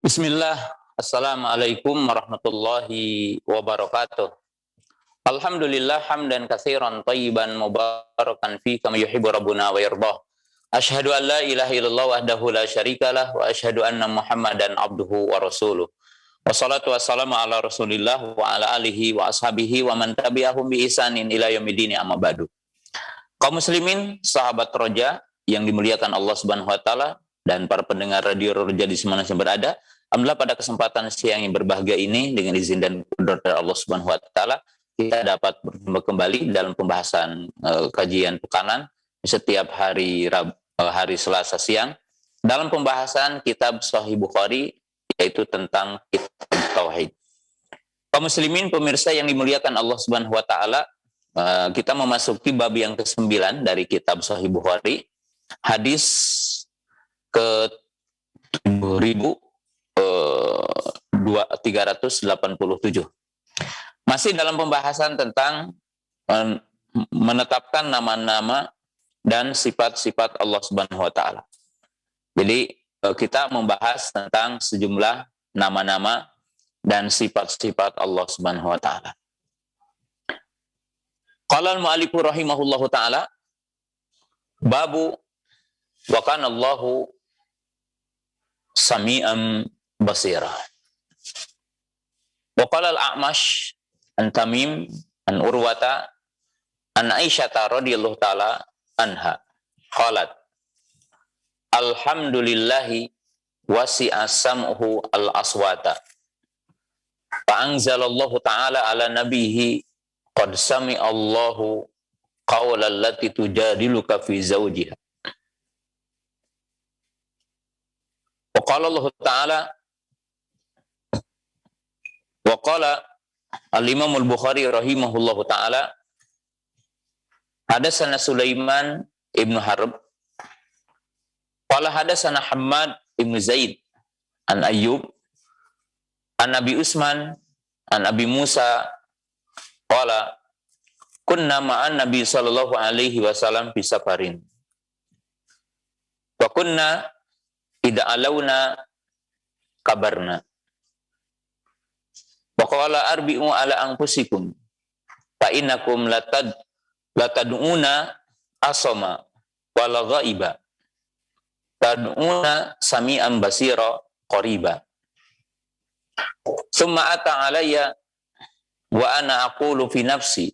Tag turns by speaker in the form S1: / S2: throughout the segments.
S1: Bismillah, Assalamualaikum warahmatullahi wabarakatuh. Alhamdulillah hamdan katsiran thayyiban mubarakan fi kama yuhibbu rabbuna wa yardah. Asyhadu an la ilaha illallah wahdahu la syarikalah wa asyhadu anna Muhammadan abduhu wa rasuluh. Wassalatu wassalamu ala Rasulillah wa ala alihi wa ashabihi wa man tabi'ahum bi ihsanin ila yaumil amma ba'du. Kaum muslimin, sahabat Roja yang dimuliakan Allah Subhanahu wa taala dan para pendengar radio Roja di mana saja berada, alhamdulillah pada kesempatan siang yang berbahagia ini dengan izin dan kudrat dari Allah Subhanahu wa taala kita dapat bertemu kembali dalam pembahasan kajian pekanan setiap hari Selasa siang dalam pembahasan kitab Sahih Bukhari, yaitu tentang kitab tauhid. Kaum muslimin pemirsa yang dimuliakan Allah Subhanahu wa taala, kita memasuki bab yang ke-9 dari kitab Sahih Bukhari, hadis ke 387. Masih dalam pembahasan tentang menetapkan nama-nama dan sifat-sifat Allah Subhanahu wa taala. Jadi kita membahas tentang sejumlah nama-nama dan sifat-sifat Allah Subhanahu wa taala. Qala al-mu'allif rahimahullahu taala, babu wa kana Allahu sami'an basira. Wa qala al-A'mash an Tamim an Urwata an Aisyah radhiyallahu taala anha qalat alhamdulillahi wasi'a sam'uhu al-aswata fa anzalallahu ta'ala ala nabiyhi qad sami'a Allahu qawla allati tujadiluka fi zawjiha. Wa qala Allah Ta'ala wa qala al-Imam al-Bukhari rahimahullahu ta'ala hadatsana Sulaiman ibn Harb qala hadatsana Hammad ibn Zaid an Ayyub an Abi Usman an Abi Musa qala kunna ma'an Nabi sallallahu alaihi wasallam fi safarin wa kunna idza alawna kabarna wa qala arbi'u ala anfusikum fa innakum latad'una asama wala ghaiba tad'una sami'an basira qariba summa ata alayya wa ana aqulu fi nafsi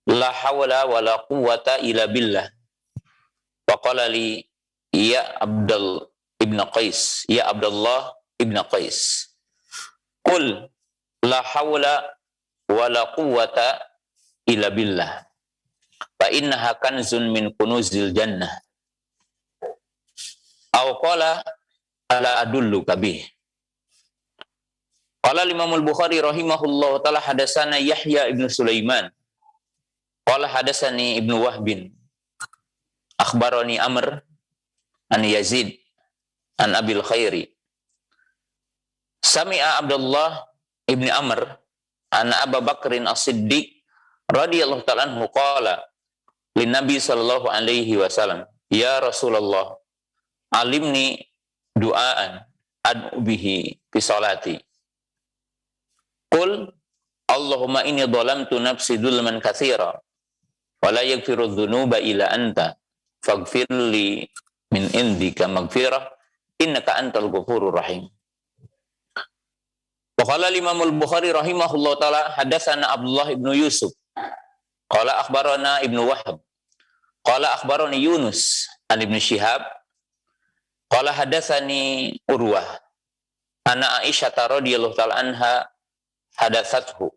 S1: la hawla wa la quwwata illa billah wa qala li ya Abdullah ibn Qais qul la hawla wa la quwwata illa billah fa innaha kanzun min kunuzil jannah aw qala ala adulluka bih. Qala Imam al-Bukhari rahimahullahu taala hadatsana Yahya ibn Sulaiman qala hadatsani Ibnu Wahbin akhbarani Amr an Yazid an Abil Khairi sami'a Abdullah ibn Amr an Abu Bakrin as-Siddiq radhiyallahu ta'ala anhu qala lin Nabi sallallahu alaihi wasallam ya Rasulullah alimni du'aan ad'u bihi fi salati. Qul Allahumma inni dhalamtu nafsi dzulman katsira wa la yaghfiru dzunuba illa anta faghfir li min indika maghfirah innaka antal ghafurur rahim. Wa qala Imam al-Bukhari rahimahullahu taala hadatsana Abdullah ibn Yusuf qala akhbarana Ibnu Wahab qala akhbarani Yunus an Ibnu Syihab qala hadatsani Urwah ana Aisyah radhiyallahu taala anha hadatsathu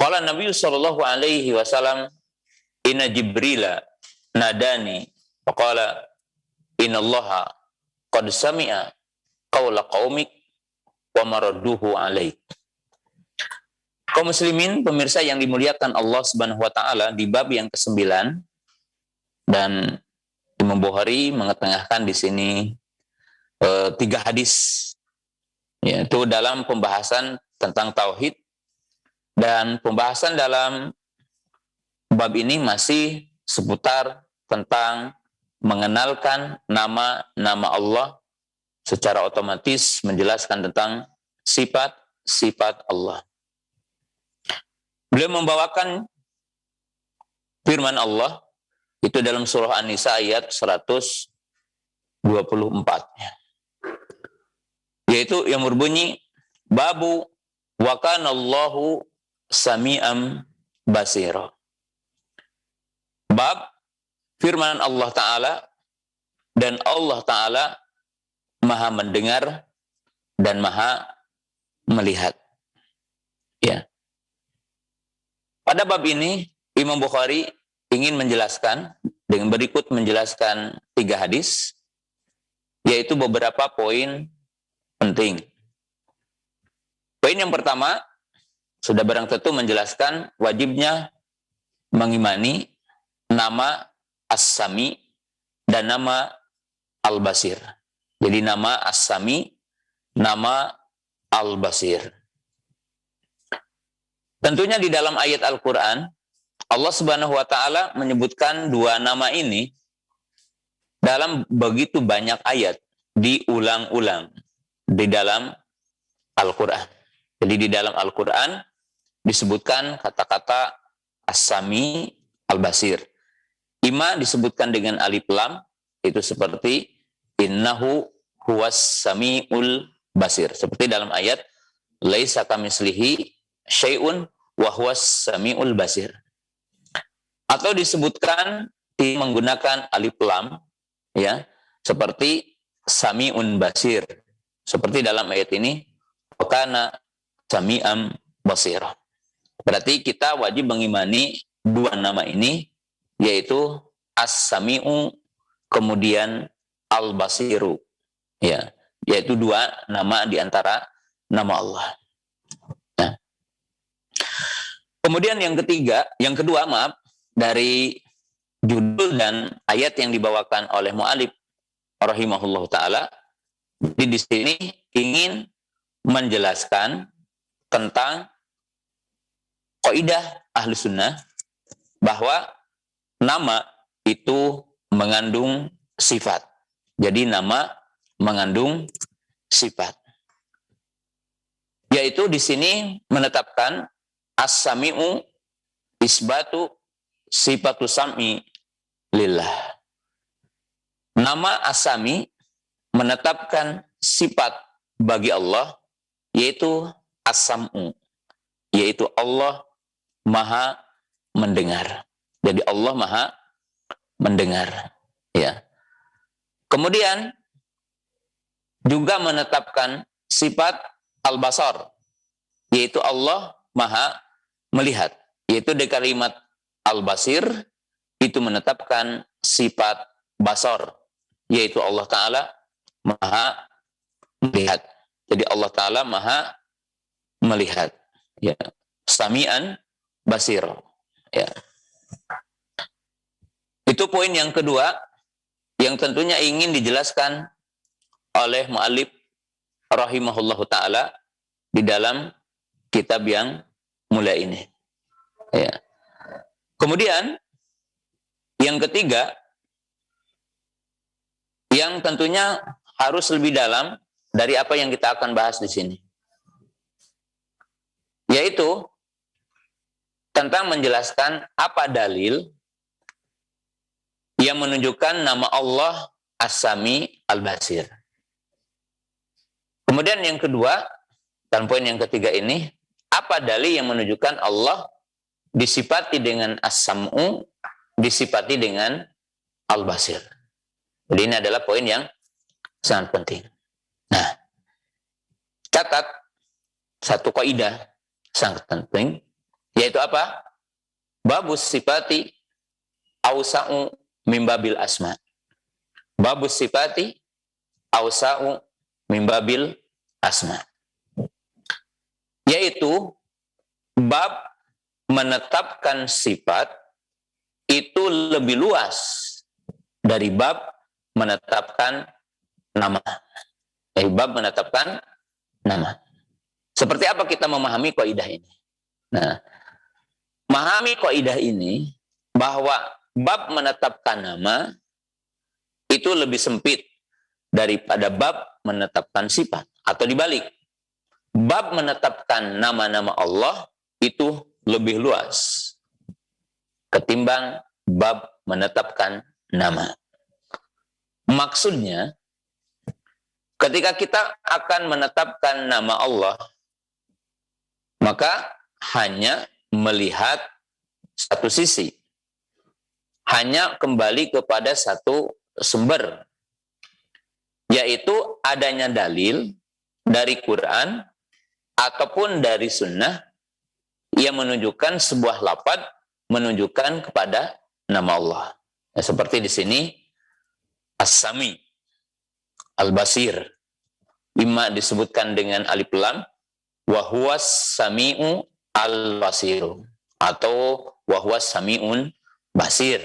S1: qala Nabi sallallahu alaihi wasallam inna Jibrila nadani faqala innallaha qad sami'a qawla qaumik wa maradduhu alaik. Kaum muslimin pemirsa yang dimuliakan Allah Subhanahu wa taala, di bab yang ke-9 dan Imam Bukhari mengetengahkan di sini 3 hadis, yaitu dalam pembahasan tentang tauhid, dan pembahasan dalam bab ini masih seputar tentang mengenalkan nama-nama Allah secara otomatis menjelaskan tentang sifat-sifat Allah. Beliau membawakan firman Allah itu dalam surah An-Nisa ayat 124, yaitu yang berbunyi babu wa kanallahu sami'am basira. Bab firman Allah Ta'ala, dan Allah Ta'ala maha mendengar dan maha melihat. Ya. Pada bab ini Imam Bukhari ingin menjelaskan dengan berikut menjelaskan 3 hadis, yaitu beberapa poin penting. Poin yang pertama, sudah barang tentu menjelaskan wajibnya mengimani nama As-Sami dan nama Al-Basir. Jadi nama As-Sami, nama Al-Basir. Tentunya di dalam ayat Al-Quran, Allah Subhanahu wa Ta'ala menyebutkan 2 nama ini dalam begitu banyak ayat, diulang-ulang di dalam Al-Quran. Jadi di dalam Al-Quran disebutkan kata-kata As-Sami, Al-Basir. Ima disebutkan dengan alif lam, itu seperti innahu huwas sami'ul basir. Seperti dalam ayat laisa kamitslihi syai'un wa huwas sami'ul basir. Atau disebutkan menggunakan alif lam, ya, seperti sami'un basir. Seperti dalam ayat ini wa kana sami'am basira. Berarti kita wajib mengimani 2 nama ini, yaitu As-Sami'u kemudian Al-Basiru, ya, yaitu 2 nama di antara nama Allah. Nah. Kemudian yang kedua dari judul dan ayat yang dibawakan oleh mu'alif rahimahullah ta'ala, di sini ingin menjelaskan tentang kaidah ahli sunnah bahwa nama itu mengandung sifat. Jadi nama mengandung sifat. Yaitu di sini menetapkan as-sami'u isbatu sifatu sam'i lillah. Nama as-sami menetapkan sifat bagi Allah, yaitu as-sam'u, yaitu Allah maha mendengar. Jadi Allah maha mendengar, ya. Kemudian juga menetapkan sifat al-basar, yaitu Allah maha melihat, yaitu di kalimat al-basir itu menetapkan sifat basar, yaitu Allah Ta'ala maha melihat. Jadi Allah Ta'ala maha melihat, ya. Sami'an basir, ya. Itu poin yang kedua yang tentunya ingin dijelaskan oleh mu'alif rahimahullahu ta'ala di dalam kitab yang mulia ini, ya. Kemudian yang ketiga yang tentunya harus lebih dalam dari apa yang kita akan bahas di sini, yaitu tentang menjelaskan apa dalil yang menunjukkan nama Allah As-Sami Al-Basir. Kemudian yang kedua, dan poin yang ketiga ini, apa dalil yang menunjukkan Allah disifati dengan As-Sam'u, disifati dengan Al-Basir. Jadi ini adalah poin yang sangat penting. Nah, catat satu kaidah sangat penting, yaitu apa? Babus sifati awsa'u mimbabil asma. Babus sifati awsa'u mimbabil asma. Yaitu bab menetapkan sifat itu lebih luas dari bab menetapkan nama. Dari bab menetapkan nama. Seperti apa kita memahami kaidah ini? Nah, memahami kaidah ini bahwa bab menetapkan nama itu lebih sempit daripada bab menetapkan sifat. Atau dibalik, bab menetapkan nama-nama Allah itu lebih luas ketimbang bab menetapkan nama. Maksudnya, ketika kita akan menetapkan nama Allah, maka hanya melihat satu sisi, hanya kembali kepada satu sumber, yaitu adanya dalil dari Quran ataupun dari sunnah yang menunjukkan sebuah lafaz menunjukkan kepada nama Allah. Ya, seperti di sini As-Sami, Al-Basir, imma disebutkan dengan alif lam, wa huwas sami'u al-basiru, atau wa huwas sami'un basir,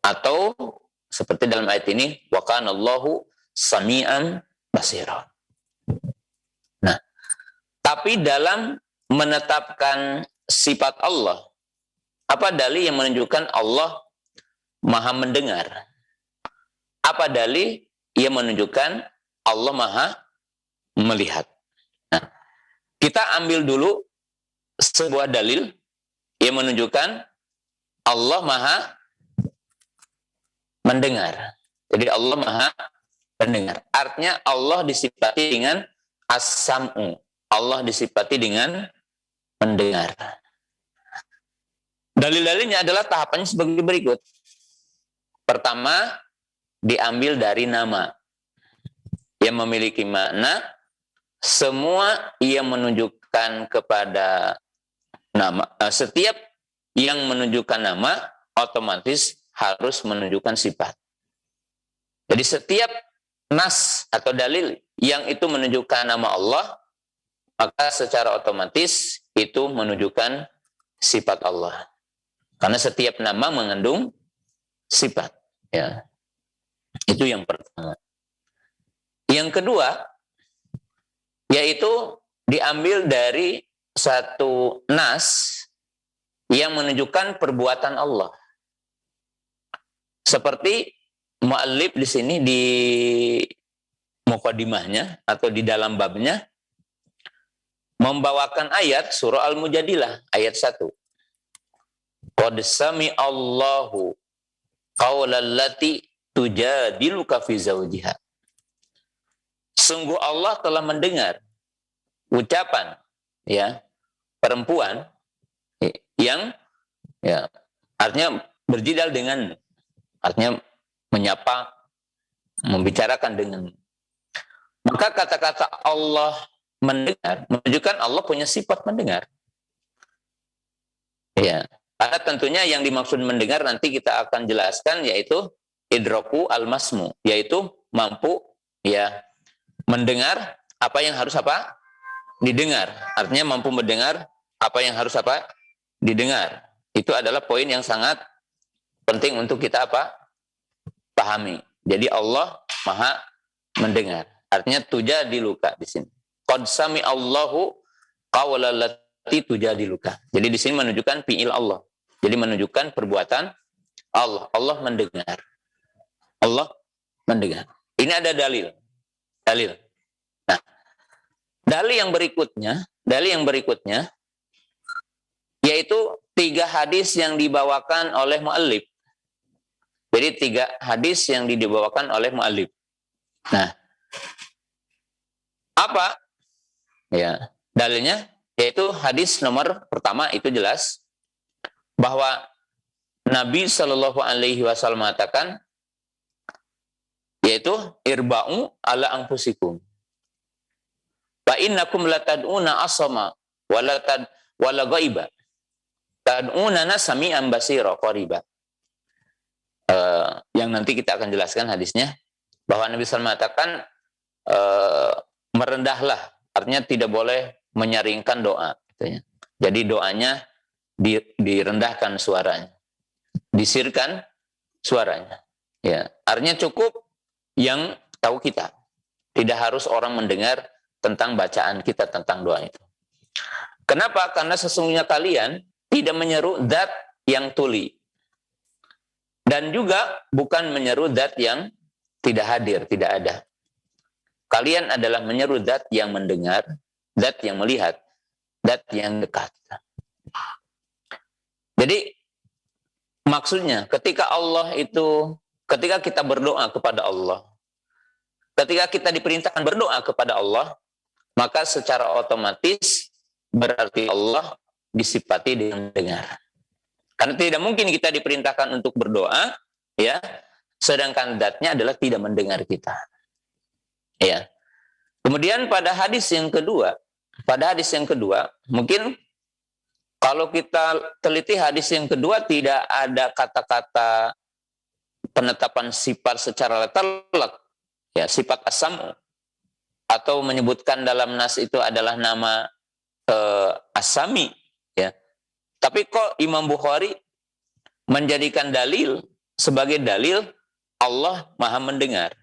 S1: atau seperti dalam ayat ini, wa kana Allahu sami'an basira. Nah, tapi dalam menetapkan sifat Allah, apa dalil yang menunjukkan Allah Maha mendengar? Apa dalil yang menunjukkan Allah Maha melihat? Nah, kita ambil dulu sebuah dalil yang menunjukkan Allah Maha mendengar. Jadi Allah Maha mendengar. Artinya Allah disifati dengan as-sam'u. Allah disifati dengan mendengar. Dalil-dalilnya adalah tahapannya sebagai berikut. Pertama, diambil dari nama yang memiliki makna. Semua yang menunjukkan kepada nama, setiap yang menunjukkan nama otomatis harus menunjukkan sifat. Jadi setiap nas atau dalil yang itu menunjukkan nama Allah, maka secara otomatis itu menunjukkan sifat Allah. Karena setiap nama mengandung sifat. Ya. Itu yang pertama. Yang kedua, yaitu diambil dari satu nas yang menunjukkan perbuatan Allah. Seperti mu'allif di sini di muqaddimahnya atau di dalam babnya membawakan ayat surah Al-Mujadilah ayat 1. Qad sami'allahu qaulallati tujadiluka fi zawjiha. Sungguh Allah telah mendengar ucapan ya perempuan yang ya artinya berjidal dengan, artinya menyapa, membicarakan dengan. Maka kata-kata Allah mendengar menunjukkan Allah punya sifat mendengar. Ya, karena tentunya yang dimaksud mendengar nanti kita akan jelaskan, yaitu idraku al-masmu, yaitu mampu ya mendengar apa yang harus apa didengar. Artinya mampu mendengar apa yang harus apa didengar. Itu adalah poin yang sangat penting untuk kita apa pahami. Jadi Allah Maha mendengar. Artinya tujadiluka di sini. Qad sami'allahu qaulallati tujadiluka. Jadi di sini menunjukkan fi'il Allah. Jadi menunjukkan perbuatan Allah. Allah mendengar. Allah mendengar. Ini ada dalil. Dalil. Nah, dalil yang berikutnya yaitu 3 hadis yang dibawakan oleh muallif. Jadi 3 hadis yang dibawakan oleh muallif. Nah, apa? Ya, dalilnya yaitu hadis nomor pertama itu jelas bahwa Nabi Shallallahu Alaihi Wasallam mengatakan, yaitu irba'u ala anfusikum. Fa innakum latad'una asama wala ghaiba. Tad'una sami'an basira qariba. Yang nanti kita akan jelaskan hadisnya, bahwa Nabi SAW mengatakan merendahlah, artinya tidak boleh menyaringkan doa. Gitu ya. Jadi doanya direndahkan suaranya, disirkan suaranya. Ya, artinya cukup yang tahu kita, tidak harus orang mendengar tentang bacaan kita tentang doa itu. Kenapa? Karena sesungguhnya kalian tidak menyeru zat yang tuli, dan juga bukan menyeru zat yang tidak hadir, tidak ada. Kalian adalah menyeru zat yang mendengar, zat yang melihat, zat yang dekat. Jadi maksudnya ketika kita berdoa kepada Allah, ketika kita diperintahkan berdoa kepada Allah, maka secara otomatis berarti Allah disifati dengan mendengar. Karena tidak mungkin kita diperintahkan untuk berdoa, ya, sedangkan zatnya adalah tidak mendengar kita. Ya. Kemudian pada hadis yang kedua, mungkin kalau kita teliti hadis yang kedua tidak ada kata-kata penetapan sifat secara letter-let, ya, sifat as-sam'u, atau menyebutkan dalam nas itu adalah nama as-sami, ya. Tapi kok Imam Bukhari menjadikan dalil sebagai dalil Allah Maha mendengar,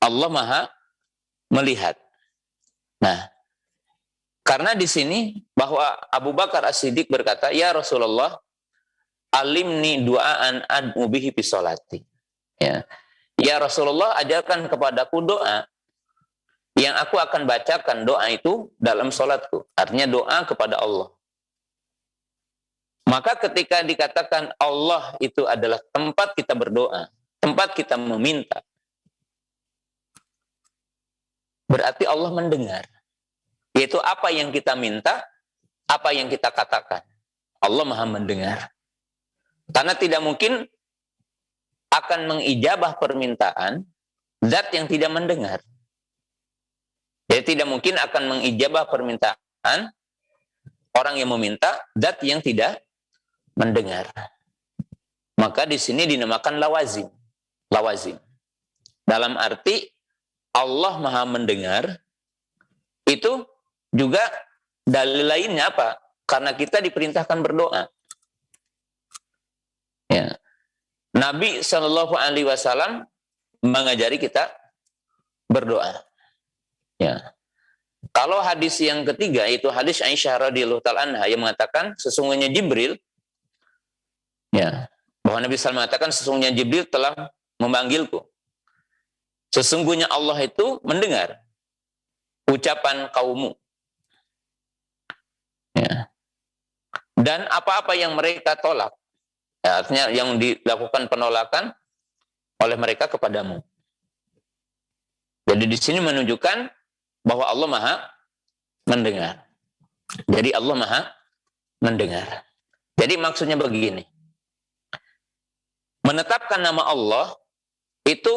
S1: Allah Maha melihat. Nah, karena di sini bahwa Abu Bakar As-Siddiq berkata, "Ya Rasulullah, alimni du'aan ad'u bihi fi sholati." Ya. Ya Rasulullah, ajarkan kepadaku doa yang aku akan bacakan doa itu dalam sholatku. Artinya doa kepada Allah. Maka ketika dikatakan Allah itu adalah tempat kita berdoa, tempat kita meminta, berarti Allah mendengar. Yaitu apa yang kita minta, apa yang kita katakan. Allah Maha mendengar. Karena tidak mungkin akan mengijabah permintaan zat yang tidak mendengar. Jadi tidak mungkin akan mengijabah permintaan orang yang meminta zat yang tidak mendengar. Maka di sini dinamakan lawazim. Lawazim. Dalam arti Allah Maha mendengar itu juga dalil lainnya apa? Karena kita diperintahkan berdoa. Ya. Nabi Shallallahu Alaihi Wasallam mengajari kita berdoa. Ya. Kalau hadis yang ketiga itu hadis Aisyah radhiyallahu taala anha yang mengatakan sesungguhnya Jibril, ya, bahwa Nabi SAW mengatakan sesungguhnya Jibril telah memanggilku. Sesungguhnya Allah itu mendengar ucapan kaummu. Ya. Dan apa-apa yang mereka tolak, ya, artinya yang dilakukan penolakan oleh mereka kepadamu. Jadi di sini menunjukkan bahwa Allah Maha mendengar. Jadi Allah Maha mendengar. Jadi maksudnya begini. Menetapkan nama Allah itu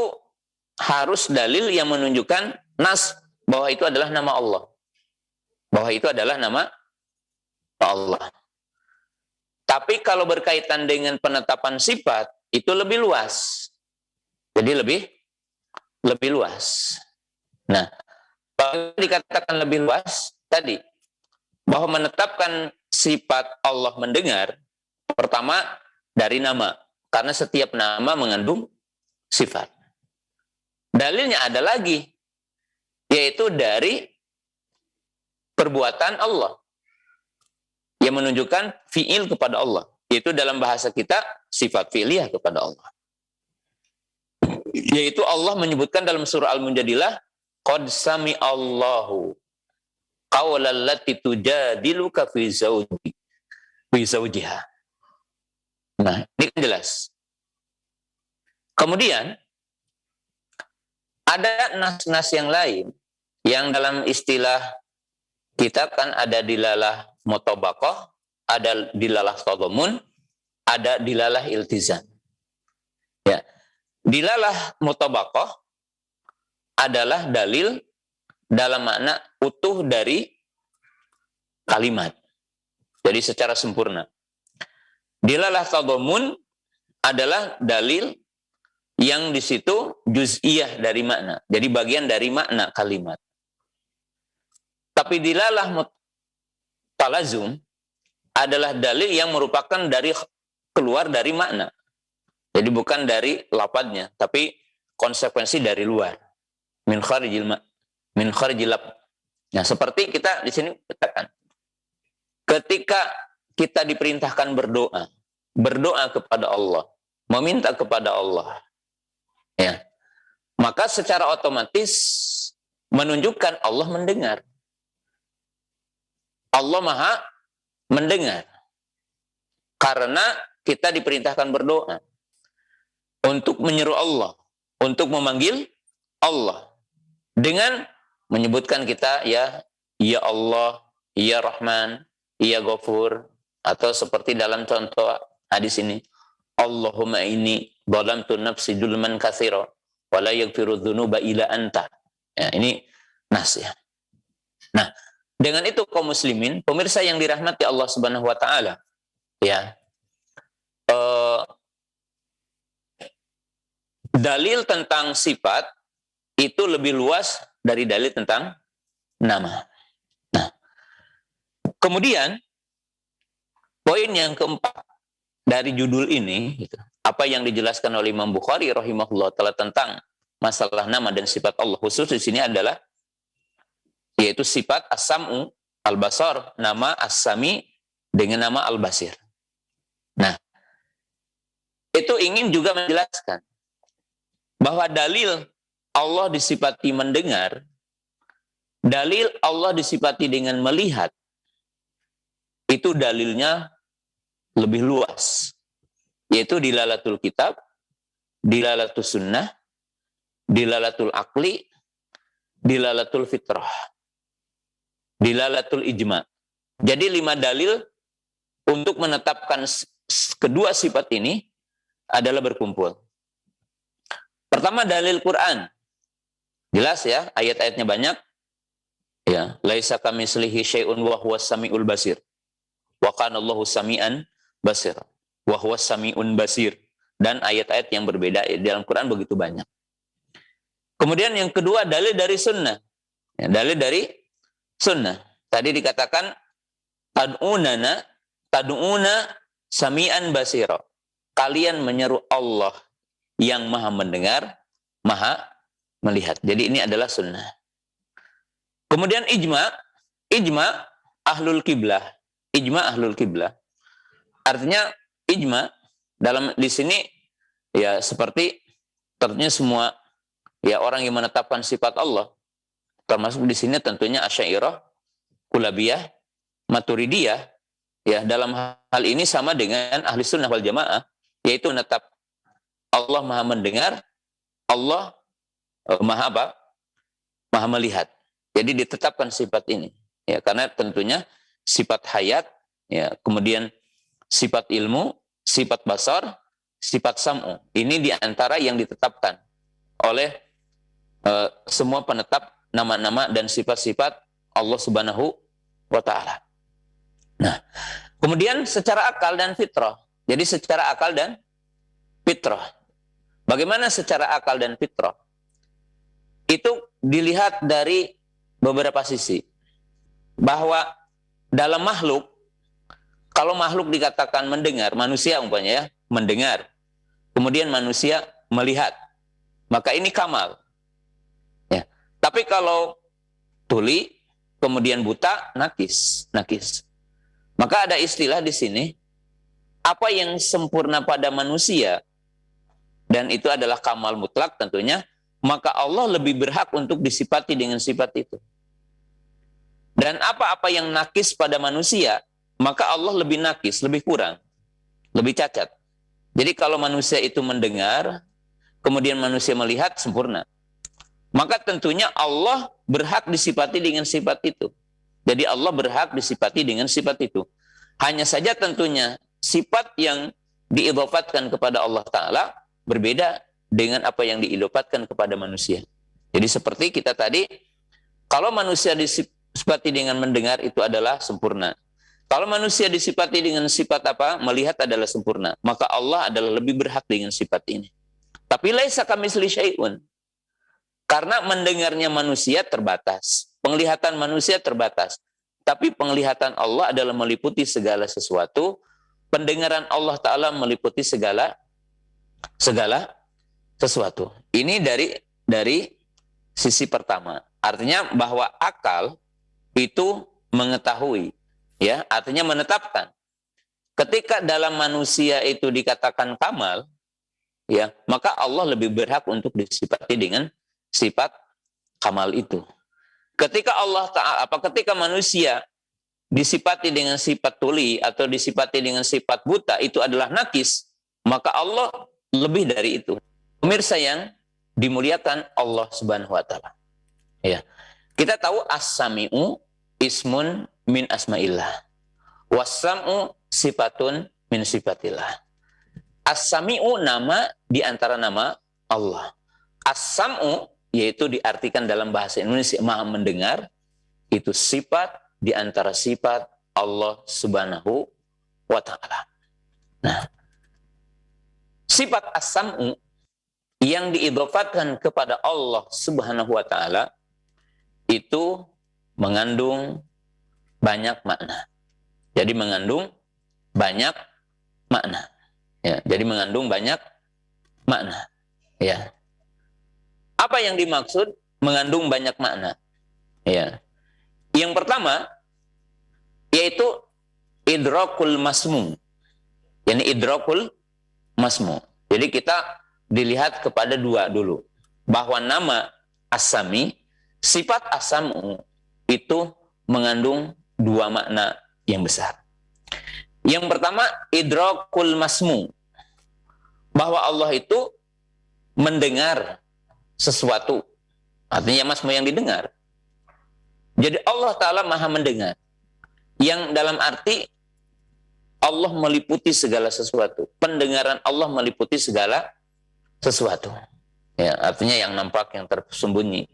S1: harus dalil yang menunjukkan nas bahwa itu adalah nama Allah. Bahwa itu adalah nama Allah. Tapi kalau berkaitan dengan penetapan sifat, itu lebih luas. Jadi lebih luas. Nah, kalau dikatakan lebih luas, tadi, bahwa menetapkan sifat Allah mendengar, pertama dari nama. Karena setiap nama mengandung sifat. Dalilnya ada lagi, yaitu dari perbuatan Allah yang menunjukkan fi'il kepada Allah, yaitu dalam bahasa kita sifat fi'liyah kepada Allah, yaitu Allah menyebutkan dalam surah Al-Munjadilah, qad sami Allahu qawlal lati tujadiluka fi zawjiha. Nah, ini kan jelas. Kemudian ada nas-nas yang lain yang dalam istilah kita kan ada dilalah mutabaqah, ada dilalah tadammun, ada dilalah iltizam. Ya. Dilalah mutabaqah adalah dalil dalam makna utuh dari kalimat. Jadi secara sempurna. Dilalah tadammun adalah dalil yang di situ juz'iyah dari makna. Jadi bagian dari makna kalimat. Tapi dilalah talazum adalah dalil yang merupakan dari keluar dari makna. Jadi bukan dari lafadznya, tapi konsekuensi dari luar. Min kharijil laf. Nah, seperti kita di sini katakan. Ketika kita diperintahkan berdoa kepada Allah, meminta kepada Allah. Ya. maka secara otomatis menunjukkan Allah mendengar. Allah Maha mendengar. Karena kita diperintahkan berdoa untuk menyeru Allah, untuk memanggil Allah dengan menyebutkan kita ya Allah, ya Rahman, ya Ghafur, atau seperti dalam contoh hadis ini, Allahumma inni dhalamtu nafsi dzulman katsira wa la yaghfiru dzunuba illa anta. Ya, ini nas ya. Nah, dengan itu kaum muslimin, pemirsa yang dirahmati Allah Subhanahu wa taala, ya. Dalil tentang sifat itu lebih luas dari dalil tentang nama. Nah, kemudian poin yang keempat dari judul ini, gitu, apa yang dijelaskan oleh Imam Bukhari rahimahullah taala tentang masalah nama dan sifat Allah khusus di sini adalah yaitu sifat as-sam'u, al-basar, nama as-sami dengan nama al-basir. Nah, itu ingin juga menjelaskan bahwa dalil Allah disifati mendengar, dalil Allah disifati dengan melihat, itu dalilnya lebih luas, yaitu dilalatul kitab, dilalatul sunnah, dilalatul aqli, dilalatul fitrah, dilalatul ijma. Jadi 5 dalil untuk menetapkan kedua sifat ini adalah berkumpul. Pertama dalil Quran. Jelas ya, ayat-ayatnya banyak. Ya, laisa kamitslihi syai'un wa huwas samiul basir. Wa kana Allahu samian basir. Wa huwas samiun basir. Dan ayat-ayat yang berbeda di dalam Quran begitu banyak. Kemudian yang kedua dalil dari sunnah. Ya, dalil dari sunnah. Tadi dikatakan tad'una samian basira. Kalian menyeru Allah yang maha mendengar, maha melihat. Jadi ini adalah sunnah. Kemudian ijma ahlul kiblah. Ijma ahlul kiblah. Artinya ijma dalam di sini ya seperti tentunya semua ya orang yang menetapkan sifat Allah. Termasuk di sini tentunya Asy'ariyah, Kulabiyah, Maturidiyah. Ya, dalam hal ini sama dengan ahli sunnah wal jamaah, yaitu menetap Allah maha mendengar, Allah maha apa? Maha melihat. Jadi ditetapkan sifat ini. Ya, karena tentunya sifat hayat, ya, kemudian sifat ilmu, sifat basar, sifat sam'u. Ini diantara yang ditetapkan oleh semua penetap nama-nama dan sifat-sifat Allah Subhanahu wa taala. Nah, kemudian secara akal dan fitrah. Jadi secara akal dan fitrah. Bagaimana secara akal dan fitrah? Itu dilihat dari beberapa sisi. Bahwa dalam makhluk, kalau makhluk dikatakan mendengar, manusia umpamanya ya, mendengar. Kemudian manusia melihat. Maka ini kamal. Ya. Tapi kalau tuli, kemudian buta, nakis. Maka ada istilah di sini, apa yang sempurna pada manusia, dan itu adalah kamal mutlak tentunya, maka Allah lebih berhak untuk disifati dengan sifat itu. Dan apa-apa yang nakis pada manusia, maka Allah lebih nakis, lebih kurang, lebih cacat. Jadi kalau manusia itu mendengar, kemudian manusia melihat, sempurna. Maka tentunya Allah berhak disifati dengan sifat itu. Jadi Allah berhak disifati dengan sifat itu. Hanya saja tentunya sifat yang diidhofatkan kepada Allah Ta'ala berbeda dengan apa yang diidhofatkan kepada manusia. Jadi seperti kita tadi, kalau manusia disifati dengan mendengar itu adalah sempurna. Kalau manusia disifati dengan sifat apa? Melihat adalah sempurna. Maka Allah adalah lebih berhak dengan sifat ini. Tapi laisa kamitsli syai'un. Karena mendengarnya manusia terbatas. Penglihatan manusia terbatas. Tapi penglihatan Allah adalah meliputi segala sesuatu. Pendengaran Allah Ta'ala meliputi segala sesuatu. Ini dari sisi pertama. Artinya bahwa akal itu mengetahui, ya, artinya menetapkan. Ketika dalam manusia itu dikatakan kamal, ya, maka Allah lebih berhak untuk disifati dengan sifat kamal itu. Ketika ketika manusia disifati dengan sifat tuli atau disifati dengan sifat buta, itu adalah nakis, maka Allah lebih dari itu. Pemirsa yang dimuliakan Allah Subhanahu wa taala. Ya. Kita tahu as-sami'u ismun min asma'illah. Was-sam'u sifatun min sifatillah. As-sami'u nama di antara nama Allah. As-sam'u yaitu diartikan dalam bahasa Indonesia maha mendengar, itu sifat di antara sifat Allah Subhanahu wa taala. Nah, sifat as-sam'u yang diidhofatkan kepada Allah Subhanahu wa taala itu mengandung banyak makna. Jadi mengandung banyak makna. Ya, jadi mengandung banyak makna. Ya. Apa yang dimaksud mengandung banyak makna? Ya. Yang pertama yaitu idrakul masmu. Yani idrakul masmu. Jadi kita dilihat kepada dua dulu. Bahwa nama as-sami, sifat as-samu itu mengandung dua makna yang besar. Yang pertama idrakul masmu. Bahwa Allah itu mendengar sesuatu. Artinya masmu yang didengar. Jadi Allah Ta'ala maha mendengar. Yang dalam arti Allah meliputi segala sesuatu. Pendengaran Allah meliputi segala sesuatu. Ya, artinya yang nampak, yang tersembunyi.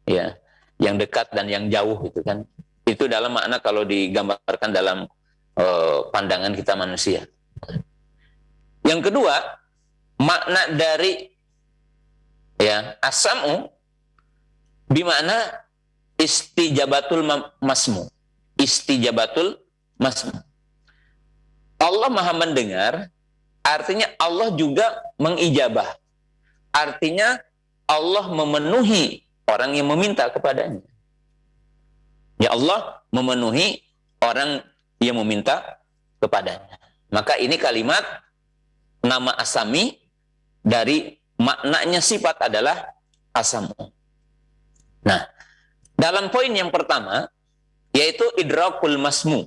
S1: Ya, yang dekat dan yang jauh itu kan. Itu dalam makna kalau digambarkan dalam pandangan kita manusia. Yang kedua, makna dari ya as-sam'u bimakna istijabatul masmu. Istijabatul masmu. Allah maha mendengar, artinya Allah juga mengijabah. Artinya Allah memenuhi orang yang meminta kepadanya. Ya Allah memenuhi orang yang meminta kepadanya. Maka ini kalimat nama as-sami dari maknanya sifat adalah as-samu. Nah, dalam poin yang pertama yaitu idrakul masmu.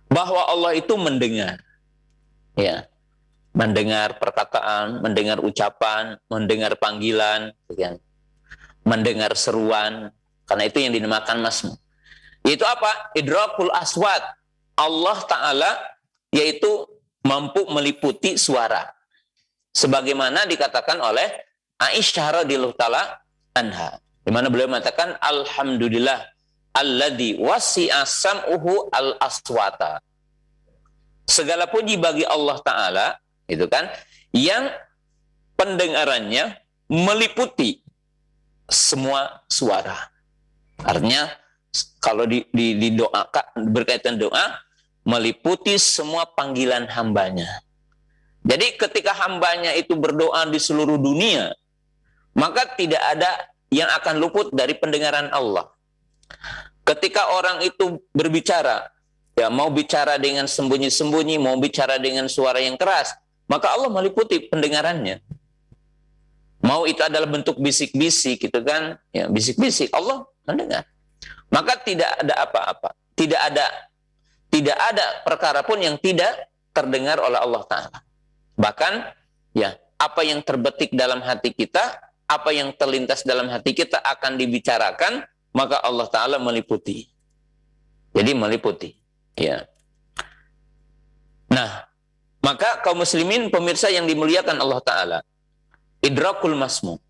S1: Bahwa Allah itu mendengar. Ya. Mendengar perkataan, mendengar ucapan, mendengar panggilan, ya. Mendengar seruan. Karena itu yang dinamakan masmu. Itu apa? Idrakul aswat. Allah Ta'ala yaitu mampu meliputi suara. Sebagaimana dikatakan oleh Aisyah radhiyallahu taala anha. Di mana beliau mengatakan alhamdulillah alladzi wasi'a sam'uhu al-aswata. Segala puji bagi Allah Ta'ala, itu kan, yang pendengarannya meliputi semua suara. Artinya, kalau didoakan, berkaitan doa, meliputi semua panggilan hambanya. Jadi ketika hambanya itu berdoa di seluruh dunia, maka tidak ada yang akan luput dari pendengaran Allah. Ketika orang itu berbicara, ya mau bicara dengan sembunyi-sembunyi, mau bicara dengan suara yang keras, maka Allah meliputi pendengarannya. Mau itu adalah bentuk bisik-bisik gitu kan, ya bisik-bisik, Allah mendengar. Maka tidak ada apa-apa, tidak ada perkara pun yang tidak terdengar oleh Allah Ta'ala. Bahkan ya apa yang terbetik dalam hati kita, apa yang terlintas dalam hati kita akan dibicarakan, maka Allah Ta'ala meliputi. Jadi meliputi. Ya. Nah, maka kaum muslimin pemirsa yang dimuliakan Allah Ta'ala, idrakul masmu.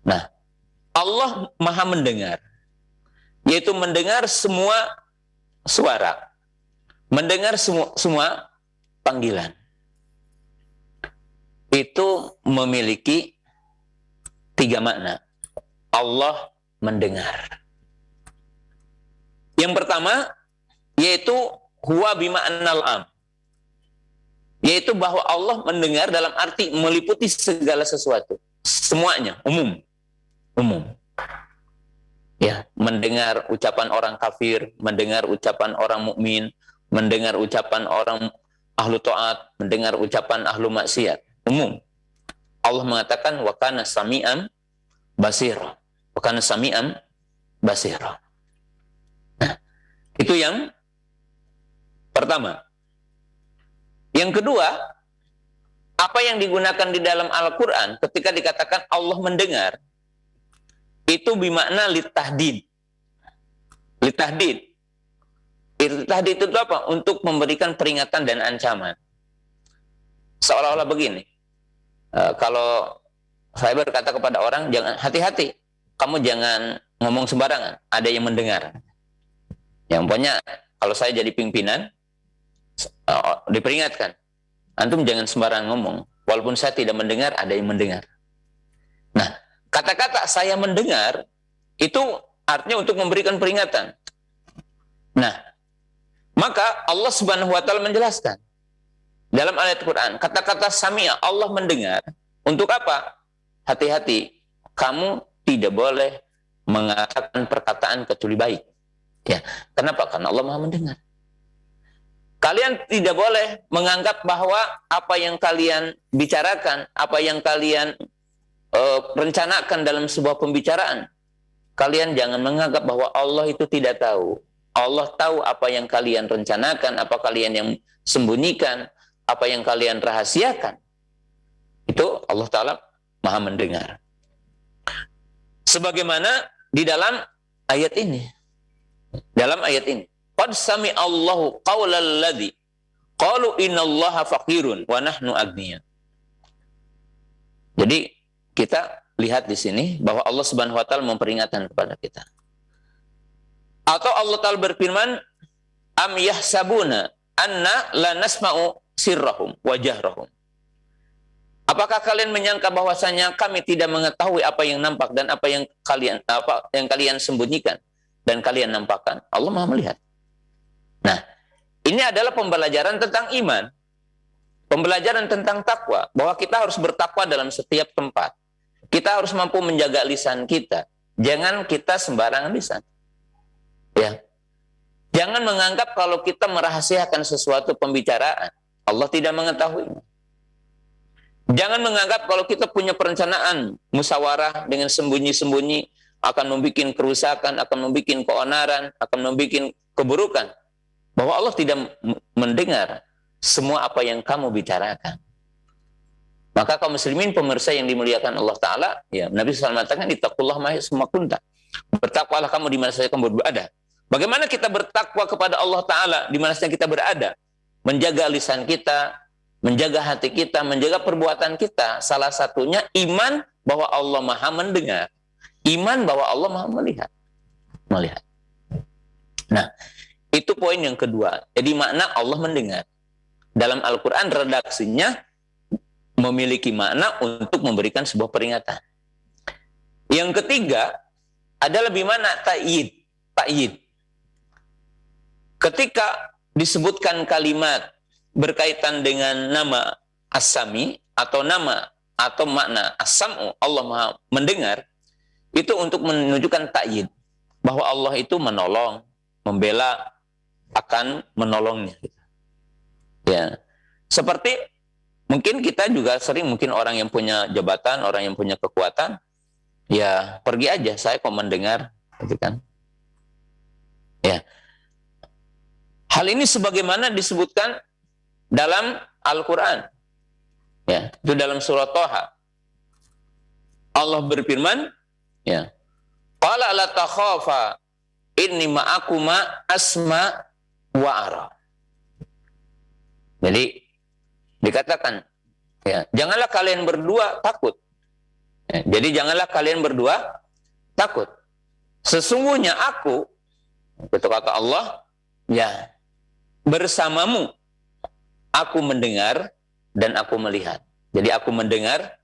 S1: Nah, Allah maha mendengar, yaitu mendengar semua suara, mendengar semua panggilan. Itu memiliki 3 makna. Allah mendengar. Yang pertama yaitu huwa bima'nal am. Yaitu bahwa Allah mendengar dalam arti meliputi segala sesuatu, semuanya, umum. Ya, mendengar ucapan orang kafir, mendengar ucapan orang mukmin, mendengar ucapan orang ahlu taat, mendengar ucapan ahlu maksiat, umum. Allah mengatakan wa kana sami'an basira. Wa kana sami'an basira. Nah, itu yang pertama. Yang kedua, apa yang digunakan di dalam Al-Quran ketika dikatakan Allah mendengar, itu bermakna litahdid. Litahdid. Litahdid itu apa? Untuk memberikan peringatan dan ancaman. Seolah-olah begini, kalau saya berkata kepada orang, jangan hati-hati, kamu jangan ngomong sembarangan, ada yang mendengar. Yang pokoknya kalau saya jadi pimpinan, diperingatkan, antum jangan sembarangan ngomong, walaupun saya tidak mendengar, ada yang mendengar. Nah, kata-kata saya mendengar itu artinya untuk memberikan peringatan. Nah, maka Allah Subhanahu wa taala menjelaskan dalam ayat Quran, kata-kata sami'a, Allah mendengar, untuk apa? Hati-hati, kamu tidak boleh mengatakan perkataan kecuali baik. Ya, kenapa? Karena Allah Maha mendengar. Kalian tidak boleh menganggap bahwa apa yang kalian bicarakan, apa yang kalian rencanakan dalam sebuah pembicaraan, kalian jangan menganggap bahwa Allah itu tidak tahu. Allah tahu apa yang kalian rencanakan, apa kalian yang sembunyikan, apa yang kalian rahasiakan. Itu Allah Ta'ala Maha mendengar. Sebagaimana di dalam ayat ini. Dalam ayat ini. Qad sami'allahu qawlal ladzi qalu innallaha faqirun wa nahnu agniya. Jadi kita lihat di sini bahwa Allah Subhanahu wa taala memperingatkan kepada kita. Atau Allah Ta'ala berfirman, am yahsabuna anna la nasma'u sirrahum wa jahrahum. Apakah kalian menyangka bahwasanya kami tidak mengetahui apa yang nampak dan apa yang kalian sembunyikan dan kalian nampakkan? Allah Maha melihat. Nah, ini adalah pembelajaran tentang iman. Pembelajaran tentang takwa, bahwa kita harus bertakwa dalam setiap tempat. Kita harus mampu menjaga lisan kita. Jangan kita sembarangan lisan. Ya. Jangan menganggap kalau kita merahasiakan sesuatu pembicaraan, Allah tidak mengetahuinya. Jangan menganggap kalau kita punya perencanaan musyawarah dengan sembunyi-sembunyi akan membuat kerusakan, akan membuat keonaran, akan membuat keburukan, bahwa Allah tidak mendengar semua apa yang kamu bicarakan. Maka kaum muslimin pemirsa yang dimuliakan Allah Ta'ala, ya, Nabi SAW mengatakan, ittaqullah ma haytsu kunta. Bertakwalah kamu di mana saja kamu berada. Bagaimana kita bertakwa kepada Allah Ta'ala di mana saja kita berada? Menjaga lisan kita, menjaga hati kita, menjaga perbuatan kita. Salah satunya iman bahwa Allah Maha mendengar. Iman bahwa Allah Maha melihat. Nah, itu poin yang kedua. Jadi makna Allah mendengar. Dalam Al-Quran redaksinya memiliki makna untuk memberikan sebuah peringatan. Yang ketiga adalah bimana ta'yid. Ketika disebutkan kalimat berkaitan dengan nama As-Sami atau nama atau makna As-Sam'u, Allah Maha mendengar, itu untuk menunjukkan ta'yid bahwa Allah itu menolong, membela, akan menolongnya. Ya, seperti mungkin kita juga sering, mungkin orang yang punya jabatan, orang yang punya kekuatan, ya pergi aja, saya kok mendengar, gitu kan? Ya, hal ini sebagaimana disebutkan dalam Al-Quran, ya, itu dalam surah Thaha. Allah berfirman, ya, qala la takhafa inni ma'akuma asma wa ara. Jadi dikatakan, ya, janganlah kalian berdua takut. Ya, jadi janganlah kalian berdua takut. Sesungguhnya aku, itu kata Allah, ya, bersamamu. Aku mendengar dan aku melihat. Jadi aku mendengar,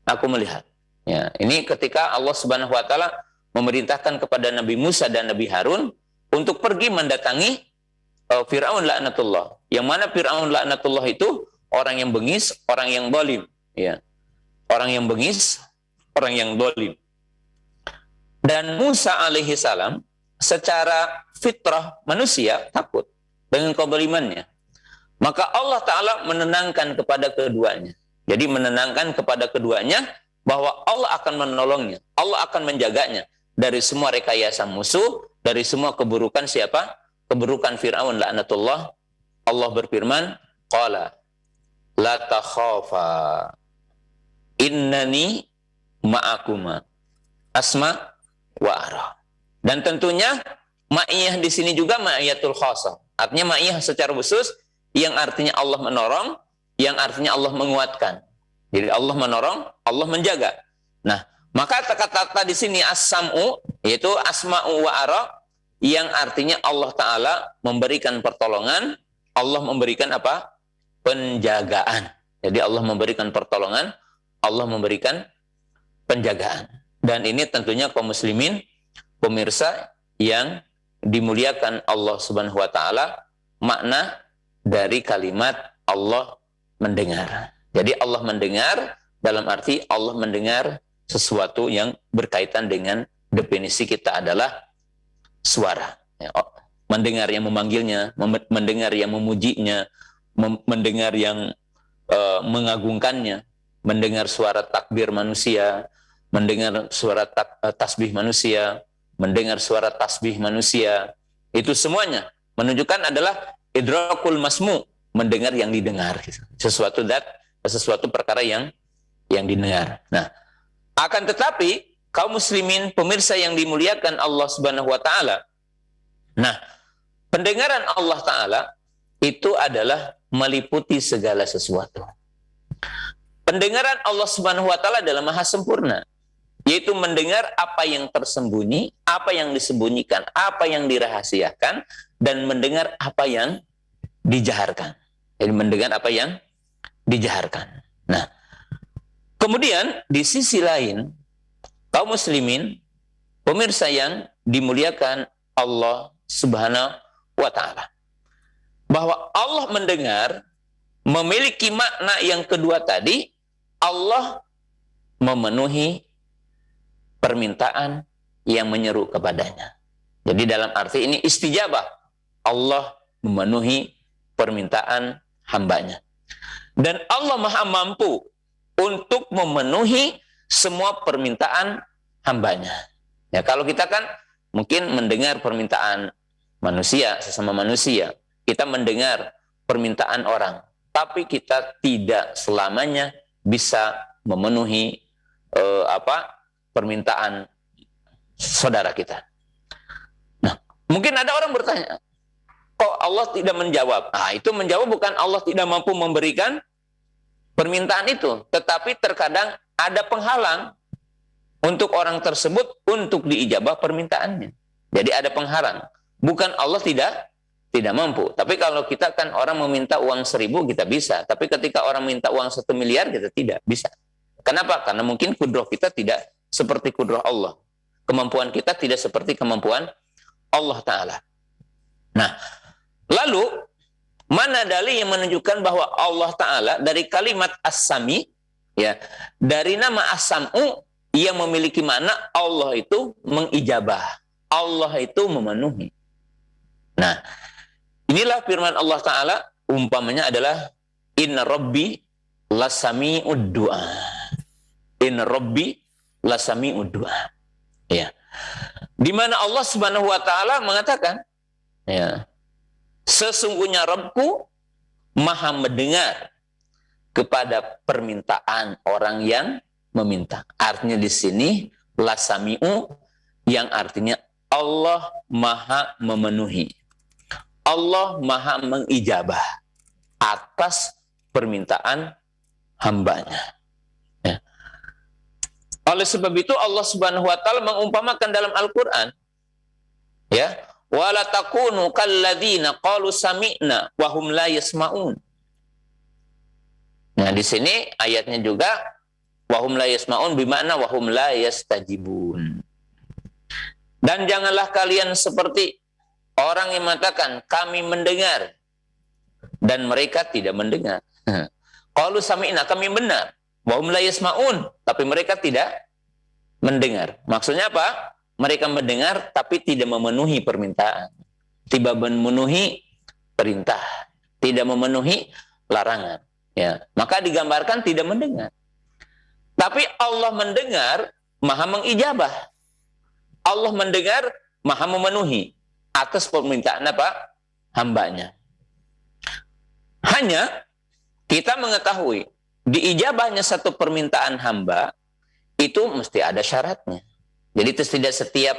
S1: aku melihat. Ya, ini ketika Allah Subhanahu wa taala memerintahkan kepada Nabi Musa dan Nabi Harun untuk pergi mendatangi Fir'aun laknatullah. Yang mana Fir'aun laknatullah itu orang yang bengis, orang yang zalim, ya. Orang yang bengis, orang yang zalim. Dan Musa alaihi salam secara fitrah manusia takut dengan kezalimannya. Maka Allah Ta'ala menenangkan kepada keduanya. Jadi menenangkan kepada keduanya bahwa Allah akan menolongnya, Allah akan menjaganya dari semua rekayasa musuh, dari semua keburukan siapa? Keburukan Fir'aun laknatullah. Allah berfirman, qala la takhafa innani ma'akuma asma wa ara. Dan tentunya ma'iyah di sini juga ma'iyatul khasah. Artinya ma'iyah secara khusus yang artinya Allah menolong, yang artinya Allah menguatkan. Jadi Allah menolong, Allah menjaga. Nah, maka kata-kata di sini as-sam'u yaitu asma'u wa ara yang artinya Allah taala memberikan pertolongan, Allah memberikan apa? Penjagaan. Jadi Allah memberikan pertolongan, Allah memberikan penjagaan. Dan ini tentunya kaum muslimin, pemirsa yang dimuliakan Allah Subhanahu wa taala, makna dari kalimat Allah mendengar. Jadi Allah mendengar dalam arti Allah mendengar sesuatu yang berkaitan dengan definisi kita adalah suara. Mendengar yang memanggilnya, mendengar yang memujinya, mendengar yang mengagungkannya, mendengar suara takbir manusia, mendengar suara tasbih manusia, mendengar suara tasbih manusia. Itu semuanya menunjukkan adalah idrakul masmu, mendengar yang didengar, sesuatu perkara yang didengar. Nah, akan tetapi kaum muslimin pemirsa yang dimuliakan Allah Subhanahu wa taala. Nah, pendengaran Allah taala itu adalah meliputi segala sesuatu. Pendengaran Allah Subhanahu wa taala adalah maha sempurna, yaitu mendengar apa yang tersembunyi, apa yang disembunyikan, apa yang dirahasiakan, dan mendengar apa yang dijaharkan. Jadi mendengar apa yang dijaharkan. Nah, kemudian di sisi lain, kaum muslimin, pemirsa yang dimuliakan Allah Subhanahu wa taala, bahwa Allah mendengar memiliki makna yang kedua tadi, Allah memenuhi permintaan yang menyeru kepadanya. Jadi dalam arti ini istijabah, Allah memenuhi permintaan hambanya. Dan Allah maha mampu untuk memenuhi semua permintaan hambanya. Ya, kalau kita kan mungkin mendengar permintaan manusia, sesama manusia, kita mendengar permintaan orang, tapi kita tidak selamanya bisa memenuhi permintaan saudara kita. Nah, mungkin ada orang bertanya, kok Allah tidak menjawab? Nah, itu menjawab bukan Allah tidak mampu memberikan permintaan itu, tetapi terkadang ada penghalang untuk orang tersebut untuk diijabah permintaannya. Jadi ada penghalang. Bukan Allah tidak mampu. Tapi kalau kita kan orang meminta uang 1.000 kita bisa. Tapi ketika orang minta uang 1 miliar kita tidak bisa. Kenapa? Karena mungkin kudrah kita tidak seperti kudrah Allah. Kemampuan kita tidak seperti kemampuan Allah Ta'ala. Nah, lalu mana dalil yang menunjukkan bahwa Allah Ta'ala dari kalimat as-sami, ya, dari nama as-sam'u yang memiliki makna Allah itu mengijabah, Allah itu memenuhi. Nah, inilah firman Allah Ta'ala, umpamanya adalah inna rabbi lasami'ud du'a. Inna rabbi lasami'ud du'a. Ya. Di mana Allah Subhanahu wa taala mengatakan, ya, sesungguhnya Rabbku maha mendengar kepada permintaan orang yang meminta. Artinya di sini lasami'u yang artinya Allah maha memenuhi. Allah maha mengijabah atas permintaan hambanya. Ya. Oleh sebab itu Allah Subhanahu wa taala mengumpamakan dalam Al-Qur'an, ya, wala takunu kalladzina qalu sami'na wa hum la yasma'un. Nah, di sini ayatnya juga wa hum la yasma'un bermakna wa hum la yastajibun. Dan janganlah kalian seperti orang yang mengatakan kami mendengar dan mereka tidak mendengar. Qalu sami'na, kami benar, wa hum la yasma'un, tapi mereka tidak mendengar. Maksudnya apa? Mereka mendengar tapi tidak memenuhi permintaan, tidak memenuhi perintah, tidak memenuhi larangan. Ya, maka digambarkan tidak mendengar. Tapi Allah mendengar, maha mengijabah. Allah mendengar, maha memenuhi atas permintaan apa? Hambanya. Hanya kita mengetahui diijabahnya satu permintaan hamba itu mesti ada syaratnya. Jadi tidak setiap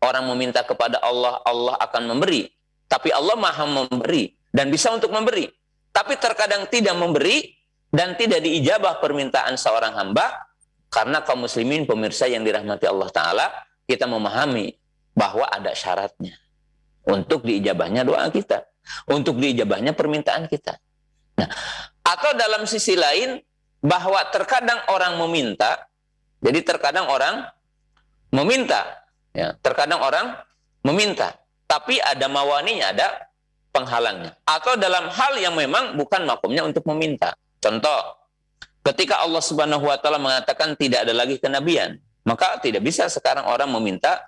S1: orang meminta kepada Allah, Allah akan memberi. Tapi Allah maha memberi dan bisa untuk memberi. Tapi terkadang tidak memberi dan tidak diijabah permintaan seorang hamba, karena kaum muslimin pemirsa yang dirahmati Allah Ta'ala, kita memahami bahwa ada syaratnya untuk diijabahnya doa kita, untuk diijabahnya permintaan kita. Nah, atau dalam sisi lain, bahwa terkadang orang meminta, jadi terkadang orang meminta, ya, terkadang orang meminta, tapi ada mawaninya, ada penghalangnya. Atau dalam hal yang memang bukan makomnya untuk meminta. Contoh, ketika Allah Subhanahu wa Ta'ala mengatakan tidak ada lagi kenabian, maka tidak bisa sekarang orang meminta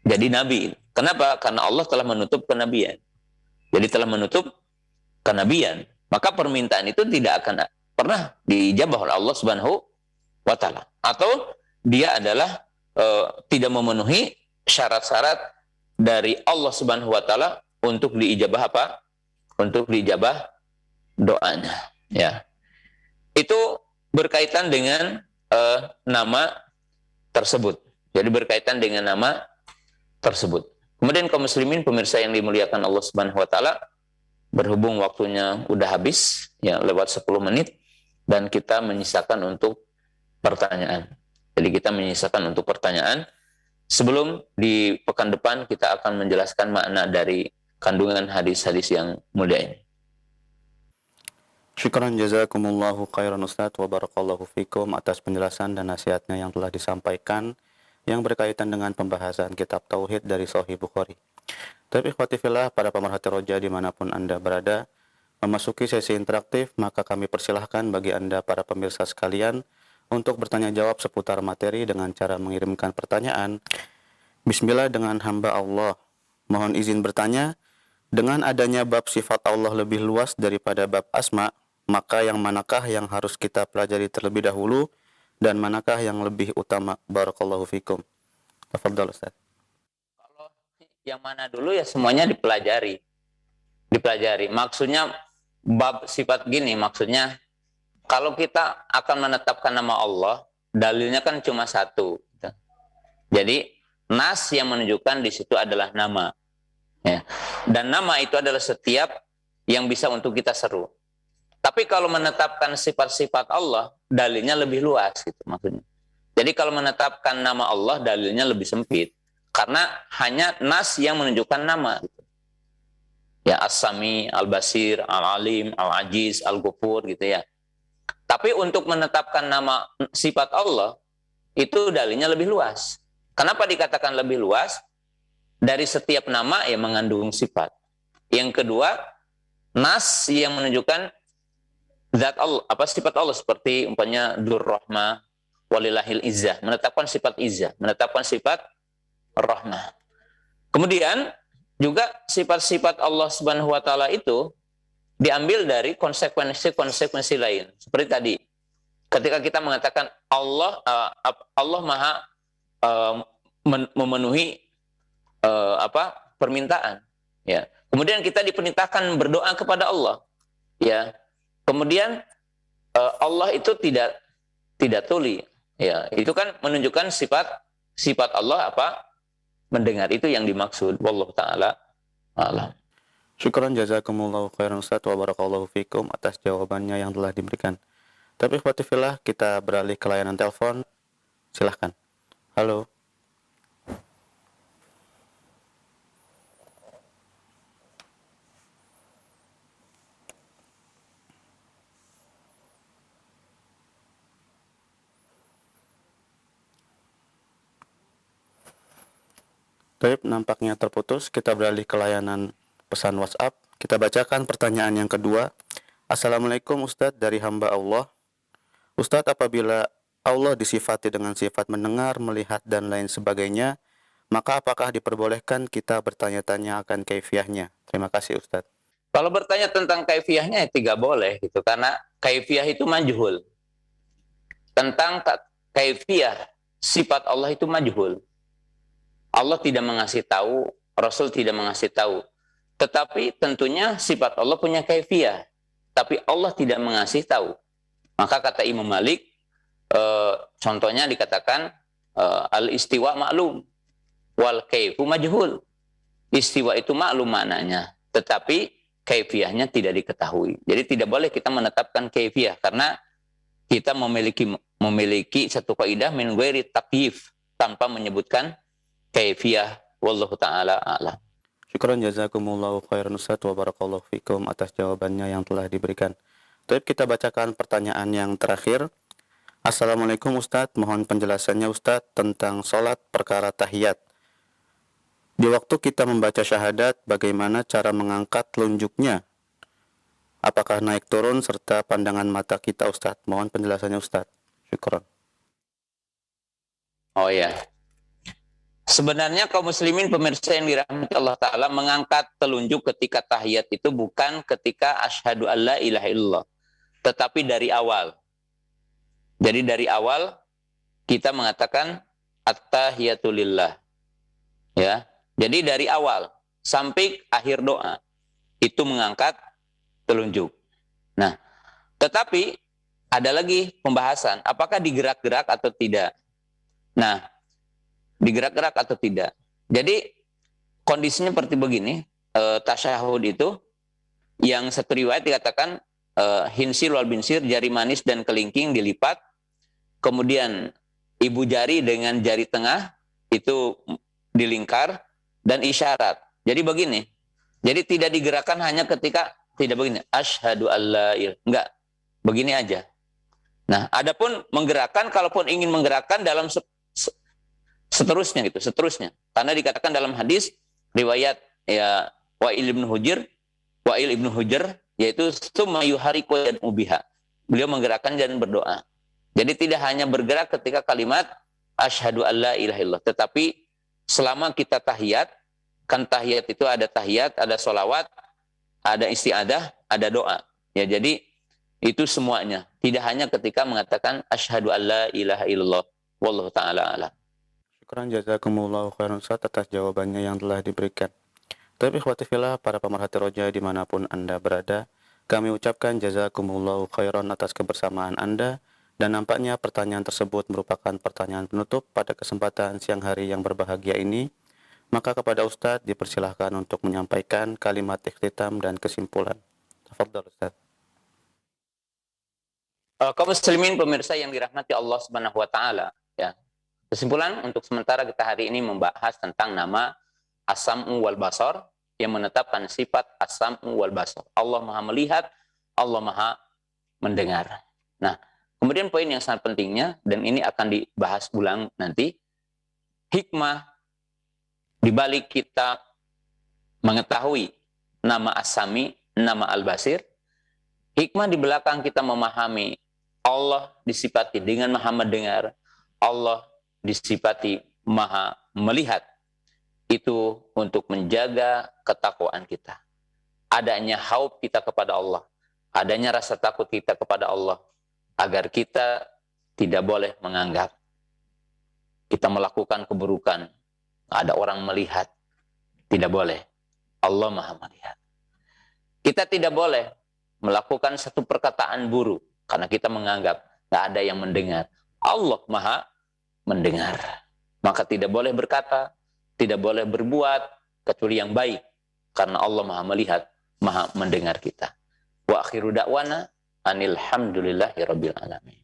S1: jadi nabi. Kenapa? Karena Allah telah menutup kenabian. Jadi telah menutup kenabian. Maka permintaan itu tidak akan pernah diijabah oleh Allah Subhanahu wa Ta'ala. Atau dia adalah tidak memenuhi syarat-syarat dari Allah Subhanahu wa Ta'ala untuk diijabah apa? Untuk diijabah doanya. Ya. Itu berkaitan dengan nama tersebut. Jadi berkaitan dengan nama tersebut. Kemudian kaum muslimin pemirsa yang dimuliakan Allah Subhanahu wa Ta'ala, berhubung waktunya udah habis, ya lewat 10 menit, dan kita menyisakan untuk pertanyaan. Jadi kita menyisakan untuk pertanyaan. Sebelum di pekan depan kita akan menjelaskan makna dari kandungan hadis-hadis yang mulia ini.
S2: Syukran jazakumullahu khairan Ustaz wa barakallahu fikum atas penjelasan dan nasihatnya yang telah disampaikan yang berkaitan dengan pembahasan kitab Tauhid dari Sahih Bukhari. Tapi ikhwati fillah, para pemerhati roja dimanapun Anda berada, memasuki sesi interaktif, maka kami persilahkan bagi Anda para pemirsa sekalian untuk bertanya jawab seputar materi dengan cara mengirimkan pertanyaan. Bismillah, dengan hamba Allah. Mohon izin bertanya, dengan adanya bab sifat Allah lebih luas daripada bab asma, maka yang manakah yang harus kita pelajari terlebih dahulu dan manakah yang lebih utama? Barakallahu fikum. Tafadhal Ustaz.
S1: Kalau yang mana dulu ya semuanya dipelajari. Dipelajari. Maksudnya bab sifat gini, maksudnya kalau kita akan menetapkan nama Allah, dalilnya kan cuma satu. Jadi nas yang menunjukkan di situ adalah nama. Ya. Dan nama itu adalah setiap yang bisa untuk kita seru. Tapi kalau menetapkan sifat-sifat Allah, dalilnya lebih luas gitu maksudnya. Jadi kalau menetapkan nama Allah, dalilnya lebih sempit. Karena hanya nas yang menunjukkan nama. Gitu. Ya, As-Sami, Al-Basir, Al-Alim, Al-Ajiz, Al-Ghafur gitu ya. Tapi untuk menetapkan nama sifat Allah, itu dalilnya lebih luas. Kenapa dikatakan lebih luas? Dari setiap nama yang mengandung sifat. Yang kedua, nas yang menunjukkan zat Allah, apa sifat Allah, seperti umpamanya Dzur-Rahmah, Walillahil Izzah, menetapkan sifat Izzah, menetapkan sifat Rahmah. Kemudian juga sifat-sifat Allah Subhanahu wa Ta'ala itu diambil dari konsekuensi-konsekuensi lain. Seperti tadi, ketika kita mengatakan Allah Maha memenuhi permintaan, ya. Kemudian kita diperintahkan berdoa kepada Allah, ya. Kemudian Allah itu tidak tuli, ya. Itu kan menunjukkan sifat Allah mendengar, itu yang dimaksud. Wallahu taala a'lam.
S2: Syukran jazakumullahu khairan Ustaz wa barakallahu fikum atas jawabannya yang telah diberikan. Tapi ikhwati fillah, kita beralih ke layanan telepon. Silahkan. Halo. Baik, nampaknya terputus. Kita beralih ke layanan pesan WhatsApp. Kita bacakan pertanyaan yang kedua. Assalamualaikum Ustadz, dari hamba Allah. Ustadz, apabila Allah disifati dengan sifat mendengar, melihat, dan lain sebagainya, maka apakah diperbolehkan kita bertanya-tanya akan kaifiahnya? Terima kasih Ustadz.
S1: Kalau bertanya tentang kaifiyahnya ya tidak boleh gitu, karena kaifiyah itu majhul. Tentang kaifiyah sifat Allah itu majhul. Allah tidak mengasih tahu, Rasul tidak mengasih tahu. Tetapi tentunya sifat Allah punya kaifiyah, tapi Allah tidak mengasih tahu. Maka kata Imam Malik, contohnya dikatakan al-istiwa maklum, wal kaifu majhul. Istiwa itu maklum maknanya, tetapi kaifiyahnya tidak diketahui. Jadi tidak boleh kita menetapkan kaifiyah, karena kita memiliki satu kaidah min ghairi takyif, tanpa menyebutkan kaifiyah. Wallahu taala a'lam.
S2: Syukran jazakumullahu khairan Ustaz wa barakallahu fikum atas jawabannya yang telah diberikan. Baik, kita bacakan pertanyaan yang terakhir. Assalamualaikum Ustaz, mohon penjelasannya Ustaz tentang sholat perkara tahiyat. Di waktu kita membaca syahadat, bagaimana cara mengangkat telunjuknya? Apakah naik turun serta pandangan mata kita Ustaz? Mohon penjelasannya Ustaz. Syukran.
S1: Oh ya. Sebenarnya kaum muslimin pemirsa yang dirahmati Allah Ta'ala, mengangkat telunjuk ketika tahiyat itu bukan ketika asyhadu alla ilaha illallah, tetapi dari awal. Jadi dari awal kita mengatakan at-tahiyatu lillah. Ya. Jadi dari awal sampai akhir doa itu mengangkat telunjuk. Nah, tetapi ada lagi pembahasan, apakah digerak-gerak atau tidak. Nah, digerak-gerak atau tidak. Jadi kondisinya seperti begini, tasyahud itu yang satu riwayat dikatakan hinsir wal binsir, jari manis dan kelingking dilipat, kemudian ibu jari dengan jari tengah itu dilingkar dan isyarat. Jadi begini, jadi tidak digerakkan hanya ketika tidak begini, asyhadu alla ilaha, enggak, begini aja. Nah, adapun menggerakkan, kalaupun ingin menggerakkan dalam seterusnya gitu, seterusnya. Karena dikatakan dalam hadis riwayat ya Wa'il ibnu Hujr yaitu summa yuhariku dan ubiha. Beliau menggerakkan dan berdoa. Jadi tidak hanya bergerak ketika kalimat asyhadu alla ilaha illallah, tetapi selama kita tahiyat, kan tahiyat itu ada tahiyat, ada sholawat, ada isti'adah, ada doa. Ya, jadi itu semuanya. Tidak hanya ketika mengatakan asyhadu alla ilaha illallah. Wallahu ta'ala a'lam.
S2: Syukran jazakumullahu khairan Ustaz atas jawabannya yang telah diberikan. Tapi ikhwati fillah, para pemerhati roja dimanapun Anda berada, kami ucapkan jazakumullahu khairan atas kebersamaan Anda, dan nampaknya pertanyaan tersebut merupakan pertanyaan penutup pada kesempatan siang hari yang berbahagia ini. Maka kepada Ustaz dipersilahkan untuk menyampaikan kalimat ikhtitam dan kesimpulan. Tafadhal Ustaz.
S1: Kaum muslimin pemirsa yang dirahmati Allah Subhanahu wa taala, ya. Kesimpulan untuk sementara kita hari ini membahas tentang nama As-Sam'u wal Basar, yang menetapkan sifat As-Sam'u wal Basar. Allah Maha melihat, Allah Maha mendengar. Nah, kemudian poin yang sangat pentingnya, dan ini akan dibahas ulang nanti, hikmah di balik kita mengetahui nama As-Sami, nama Al-Basir. Hikmah di belakang kita memahami Allah disifati dengan Maha mendengar, Allah disifati Maha melihat, itu untuk menjaga ketakwaan kita. Adanya haub kita kepada Allah, adanya rasa takut kita kepada Allah, agar kita tidak boleh menganggap kita melakukan keburukan, ada orang melihat. Tidak boleh. Allah Maha melihat. Kita tidak boleh melakukan satu perkataan buruk karena kita menganggap tidak ada yang mendengar. Allah Maha mendengar. Maka tidak boleh berkata, tidak boleh berbuat kecuali yang baik, karena Allah Maha melihat, Maha mendengar kita. Wa akhiru da'wana anil hamdulillahi rabbil alamin.